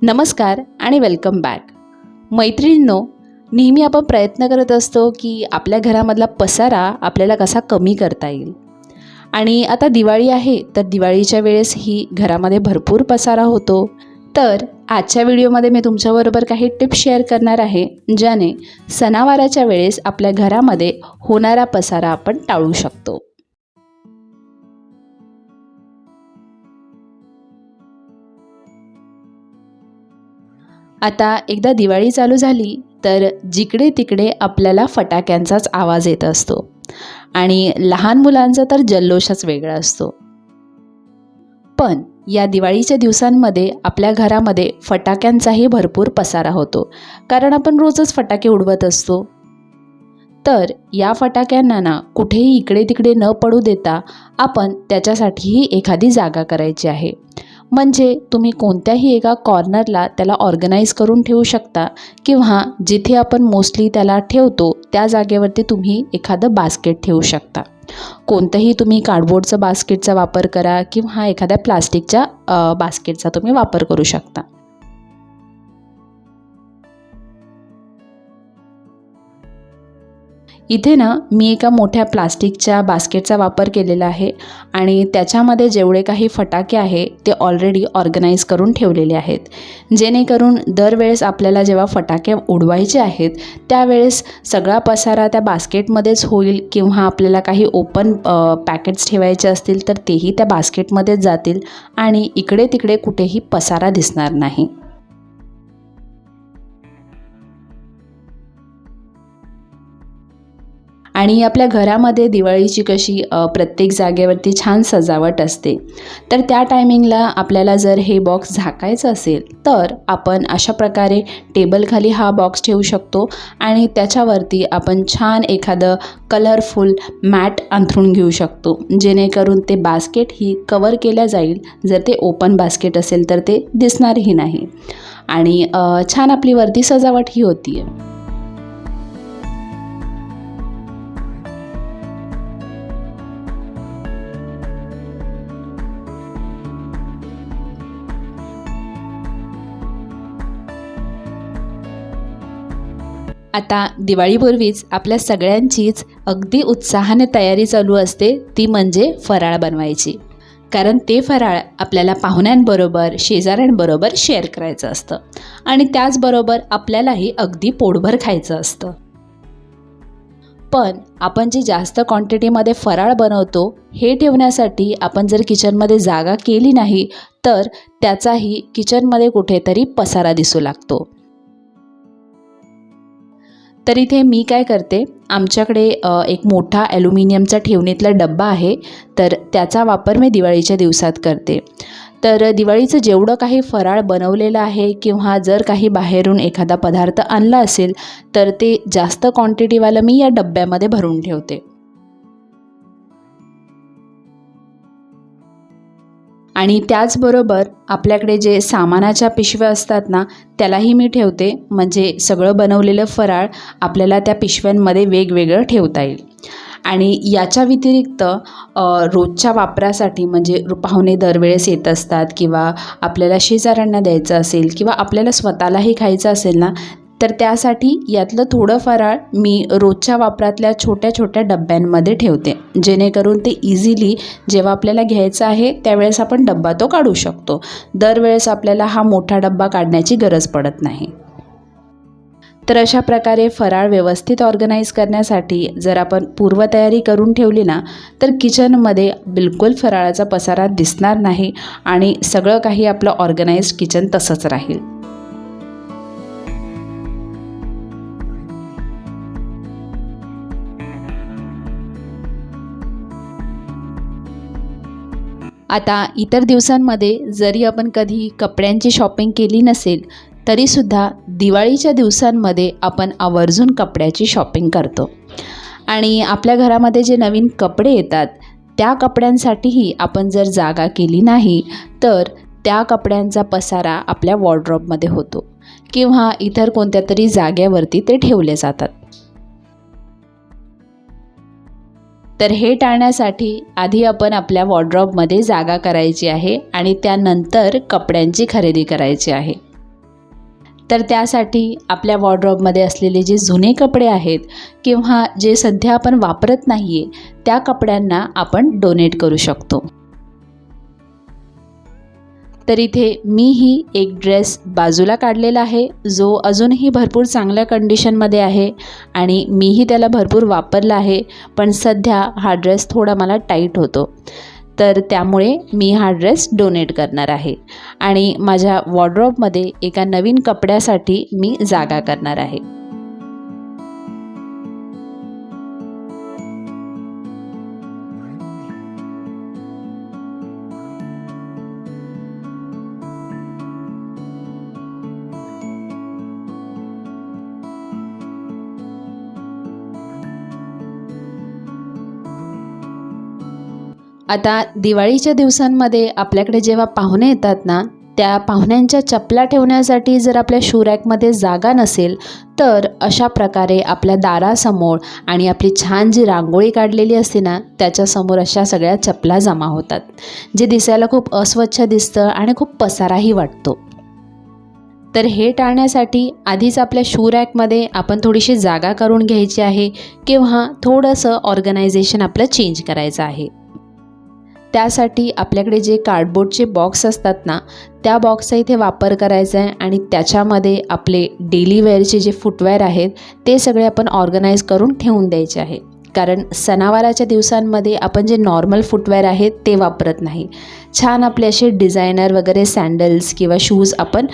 नमस्कार आणि welcome back. मैत्रिणींनो, नेहमी आपण प्रयत्न करत असतो की आपल्या घरामधला पसारा आपल्याला कसा कमी करता येईल. आणि आता दिवाळी आहे, तर दिवाळीच्या वेळेस ही घरामध्ये भरपूर पसारा होतो. तर आजच्या व्हिडिओमध्ये मी तुमच्याबरोबर काही टिप्स शेअर करणार आहे, ज्याने सणावाराच्या वेळेस आपल्या घरामध्ये होणारा पसारा आपण टाळू शकतो. आता एकदा दिवाळी चालू झाली तर जिकडे तिकडे आपल्याला फटाक्यांचाच आवाज येत असतो आणि लहान मुलांचा तर जल्लोषच वेगळा असतो. पण या दिवाळीच्या दिवसांमध्ये आपल्या घरामध्ये फटाक्यांचाही भरपूर पसारा होतो, कारण आपण रोजच फटाके उडवत असतो. तर या फटाक्यांना ना कुठेही इकडे तिकडे न पडू देता आपण त्याच्यासाठीही एखादी जागा करायची आहे. म्हणजे तुम्ही कोणत्याही एका कॉर्नरला त्याला ऑर्गनाईज करून ठेवू शकता, किंवा जिथे आपण मोस्टली त्याला ठेवतो त्या जागेवरती तुम्ही एखादं बास्केट ठेवू शकता. कोणतंही तुम्ही कार्डबोर्डचं बास्केटचा वापर करा किंवा एखाद्या प्लास्टिकच्या बास्केटचा तुम्ही वापर करू शकता. इथे ना मी एका मोठ्या प्लास्टिकच्या बास्केटचा वापर केलेला आहे आणि त्याच्यामध्ये जेवढे काही फटाके आहे ते ऑलरेडी ऑर्गनाईज करून ठेवलेले आहेत, जेणेकरून दरवेळेस आपल्याला जेव्हा फटाके उडवायचे आहेत त्यावेळेस सगळा पसारा त्या बास्केटमध्येच होईल, किंवा आपल्याला काही ओपन पॅकेट्स ठेवायचे असतील तर तेही त्या बास्केटमध्येच जातील आणि इकडे तिकडे कुठेही पसारा दिसणार नाही. आणि आपल्या घरामध्ये दिवाळीची कशी प्रत्येक जागेवरती छान सजावट असते, तर त्या टायमिंगला आपल्याला जर हे बॉक्स झाकायचं असेल तर आपण अशा प्रकारे टेबलखाली हा बॉक्स ठेवू शकतो आणि त्याच्यावरती आपण छान एखादं कलरफुल मॅट अंथरून घेऊ शकतो, जेणेकरून ते बास्केट ही कवर केल्या जाईल. जर ते ओपन बास्केट असेल तर ते दिसणारही नाही आणि छान आपली वरती सजावट ही होती आहे. आता दिवाळीपूर्वीच आपल्या सगळ्यांचीच अगदी उत्साहाने तयारी चालू असते, ती म्हणजे फराळ बनवायची. कारण ते फराळ आपल्याला पाहुण्यांबरोबर शेजाऱ्यांबरोबर शेअर करायचं असतं आणि त्याचबरोबर आपल्यालाही अगदी पोटभर खायचं असतं. पण आपण जे जास्त क्वांटिटीमध्ये फराळ बनवतो हे ठेवण्यासाठी आपण जर किचनमध्ये जागा केली नाही तर त्याचाही किचनमध्ये कुठेतरी पसारा दिसू लागतो. तर इथे मी काय करते, आमच्याकडे एक मोठा ॲल्युमिनियमचा ठेवणीतला डब्बा आहे, तर त्याचा वापर मी दिवाळीच्या दिवसात करते. तर दिवाळीचं जेवढं काही फराळ बनवलेलं आहे किंवा जर काही बाहेरून एखादा पदार्थ आणला असेल तर ते जास्त क्वांटिटीवालं मी या डब्यामध्ये भरून ठेवते. आणि त्याचबरोबर आपल्याकडे जे सामानाच्या पिशव्या असतात ना त्यालाही मी ठेवते, म्हणजे सगळं बनवलेलं फराळ आपल्याला त्या पिशव्यांमध्ये वेगवेगळं ठेवता येईल. आणि याच्या व्यतिरिक्त रोजच्या वापरासाठी, म्हणजे पाहुणे दरवेळेस येत असतात किंवा आपल्याला शेजाऱ्यांना द्यायचं असेल किंवा आपल्याला स्वतःलाही खायचं असेल ना, तर त्यासाठी यातलं थोडं फराळ मी रोजच्या वापरातल्या छोट्या छोट्या डब्यांमध्ये ठेवते, जेणेकरून ते इझिली जेव्हा आपल्याला घ्यायचं आहे त्यावेळेस आपण डब्बा तो काढू शकतो. दरवेळेस आपल्याला हा मोठा डब्बा काढण्याची गरज पडत नाही. तर अशा प्रकारे फराळ व्यवस्थित ऑर्गनाईज करण्यासाठी जर आपण पूर्वतयारी करून ठेवली ना तर किचनमध्ये बिलकुल फराळाचा पसारा दिसणार नाही आणि सगळं काही आपलं ऑर्गनाइज्ड किचन तसंच राहील. आता इतर दिवसांमध्ये जरी आपण कधी कपड्यांची शॉपिंग केली नसेल तरीसुद्धा दिवाळीच्या दिवसांमध्ये आपण आवर्जून कपड्याची शॉपिंग करतो. आणि आपल्या घरामध्ये जे नवीन कपडे येतात त्या कपड्यांसाठीही आपण जर जागा केली नाही तर त्या कपड्यांचा पसारा आपल्या वॉर्डरोबमध्ये होतो किंवा इतर कोणत्या तरी जागेवरती ते ठेवले जातात. तर हे टाळण्यासाठी आधी आपण आपल्या वॉर्डरोबमध्ये जागा करायची आहे आणि त्यानंतर कपड्यांची खरेदी करायची आहे. तर त्यासाठी आपल्या वॉर्डरोबमध्ये असलेले जे जुने कपडे आहेत किंवा जे सध्या आपण वापरत नाही आहे त्या कपड्यांना आपण डोनेट करू शकतो. तर इथे मीही एक ड्रेस बाजूला काढलेला आहे जो अजूनही भरपूर चांगल्या कंडिशनमध्ये आहे आणि मीही त्याला भरपूर वापरला आहे, पण सध्या हा ड्रेस थोडा मला टाईट होतो. तर त्यामुळे मी हा ड्रेस डोनेट करणार आहे आणि माझ्या वॉर्डरोबमध्ये एका नवीन कपड्यासाठी मी जागा करणार आहे. आता दिवाळीच्या दिवसांमध्ये आपल्याकडे जेव्हा पाहुणे येतात ना, त्या पाहुण्यांच्या चपला ठेवण्यासाठी जर आपल्या शू रॅकमध्ये जागा नसेल तर अशा प्रकारे आपल्या दारासमोर आणि आपली छान जी रांगोळी काढलेली असते ना त्याच्यासमोर अशा सगळ्या चपला जमा होतात, जे दिसायला खूप अस्वच्छ दिसतं आणि खूप पसाराही वाटतो. तर हे टाळण्यासाठी आधीच आपल्या शू रॅकमध्ये आपण थोडीशी जागा करून घ्यायची आहे किंवा थोडंसं ऑर्गनायझेशन आपलं चेंज करायचं आहे. त्यासाठी आपल्याकडे जे कार्डबोर्डचे बॉक्स असतात ना त्या बॉक्सचा इथे वापर करायचा आहे आणि त्याच्यामध्ये आपले डेली वेअरचे जे फुटवेअर आहेत ते सगळे आपण ऑर्गनाईज करून ठेवून द्यायचे आहे. कारण सणावाराच्या दिवसांमध्ये आपण जे नॉर्मल फुटवेअर आहेत ते वापरत नाही. छान आपले असे डिझायनर वगैरे सँडल्स किंवा शूज आपण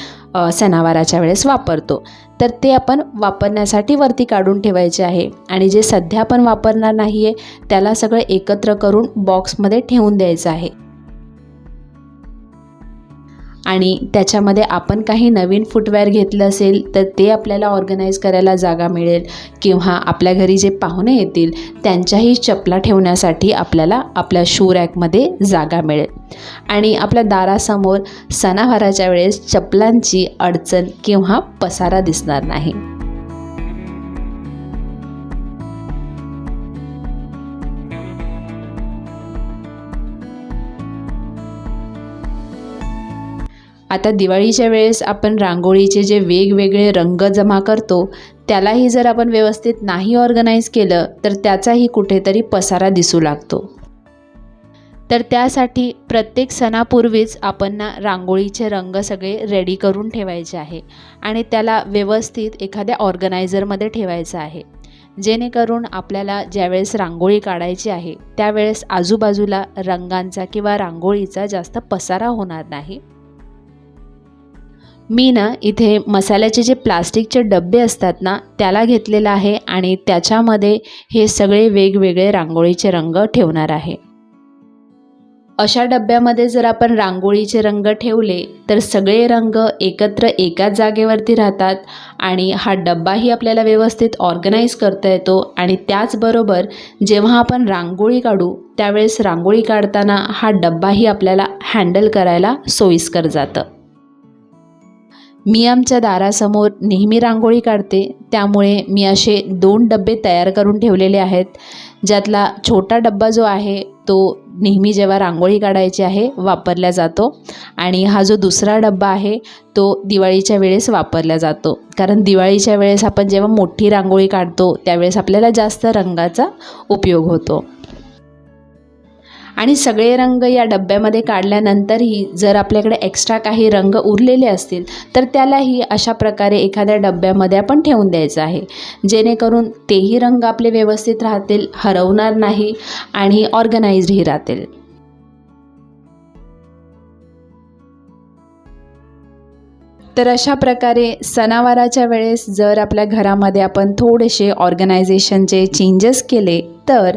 सणावाराच्या वेळेस वापरतो, तर ते आपण वापरण्यासाठी वरती काढून ठेवायचे आहे आणि जे सध्या आपण वापरणार नाही आहे त्याला सगळं एकत्र करून बॉक्समध्ये ठेवून द्यायचं आहे. आणि त्याच्यामध्ये आपण काही नवीन फुटवेअर घेतलं असेल तर ते आपल्याला ऑर्गनाईज करायला जागा मिळेल किंवा आपल्या घरी जे पाहुणे येतील त्यांच्याही चपला ठेवण्यासाठी आपल्याला आपल्या शू रॅकमध्ये जागा मिळेल आणि आपल्या दारासमोर सणावाराच्या वेळेस चपलांची अडचण किंवा पसारा दिसणार नाही. आता दिवाळीच्या वेळेस आपण रांगोळीचे जे वेगवेगळे रंग जमा करतो त्यालाही जर आपण व्यवस्थित नाही ऑर्गनाईज केलं तर त्याचाही कुठेतरी पसारा दिसू लागतो. तर त्यासाठी प्रत्येक सणापूर्वीच आपण ना रांगोळीचे रंग सगळे रेडी करून ठेवायचे आहे आणि त्याला व्यवस्थित एखाद्या ऑर्गनायझरमध्ये ठेवायचं आहे, जेणेकरून आपल्याला ज्यावेळेस रांगोळी काढायची आहे त्यावेळेस आजूबाजूला रंगांचा किंवा रांगोळीचा जास्त पसारा होणार नाही. मी ना इथे मसाल्याचे जे प्लास्टिकचे डबे असतात ना त्याला घेतलेला आहे आणि त्याच्यामध्ये हे सगळे वेगवेगळे रांगोळीचे रंग ठेवणार आहे. अशा डब्यामध्ये जर आपण रांगोळीचे रंग ठेवले तर सगळे रंग एकत्र एकाच जागेवरती राहतात आणि हा डब्बाही आपल्याला व्यवस्थित ऑर्गनाईज करता येतो आणि त्याचबरोबर जेव्हा आपण रांगोळी काढू त्यावेळेस रांगोळी काढताना हा डब्बाही आपल्याला हँडल करायला सोयीस्कर जातं. मी आमच्या दारासमोर नेहमी रांगोळी काढते, त्यामुळे मी असे 2 डबे तयार करून ठेवलेले आहेत. ज्यातला छोटा डब्बा जो आहे तो नेहमी जेव्हा रांगोळी काढायची आहे वापरला जातो आणि हा जो दुसरा डब्बा आहे तो दिवाळीच्या वेळेस वापरला जातो. कारण दिवाळीच्या वेळेस आपण जेव्हा मोठी रांगोळी काढतो त्यावेळेस आपल्याला जास्त रंगाचा उपयोग होतो. आणि सगळे रंग या डब्यामध्ये काढल्यानंतरही जर आपल्याकडे एक्स्ट्रा काही रंग उरलेले असतील तर त्यालाही अशा प्रकारे एखाद्या डब्यामध्ये आपण ठेवून द्यायचं आहे, जेणेकरून तेही रंग आपले व्यवस्थित राहतील, हरवणार नाही आणि ऑर्गनाइज्डही राहतील. तर अशा प्रकारे सणावाराच्या वेळेस जर आपल्या घरामध्ये आपण थोडेसे ऑर्गनायझेशनचे चेंजेस केले तर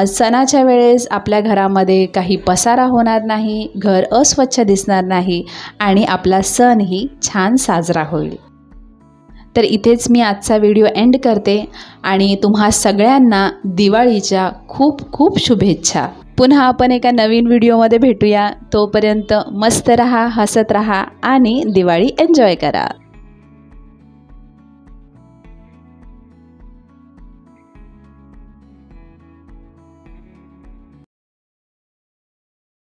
सणाच्या वेळेस आपल्या घरामध्ये काही पसारा होणार नाही, घर अस्वच्छ दिसणार नाही आणि आपला सणही छान साजरा होईल. तर इथेच मी आजचा व्हिडिओ एंड करते आणि तुम्हा सगळ्यांना दिवाळीच्या खूप खूप शुभेच्छा. पुन्हा आपण एका नवीन व्हिडिओमध्ये भेटूया. तोपर्यंत मस्त रहा, हसत रहा आणि दिवाळी एन्जॉय करा.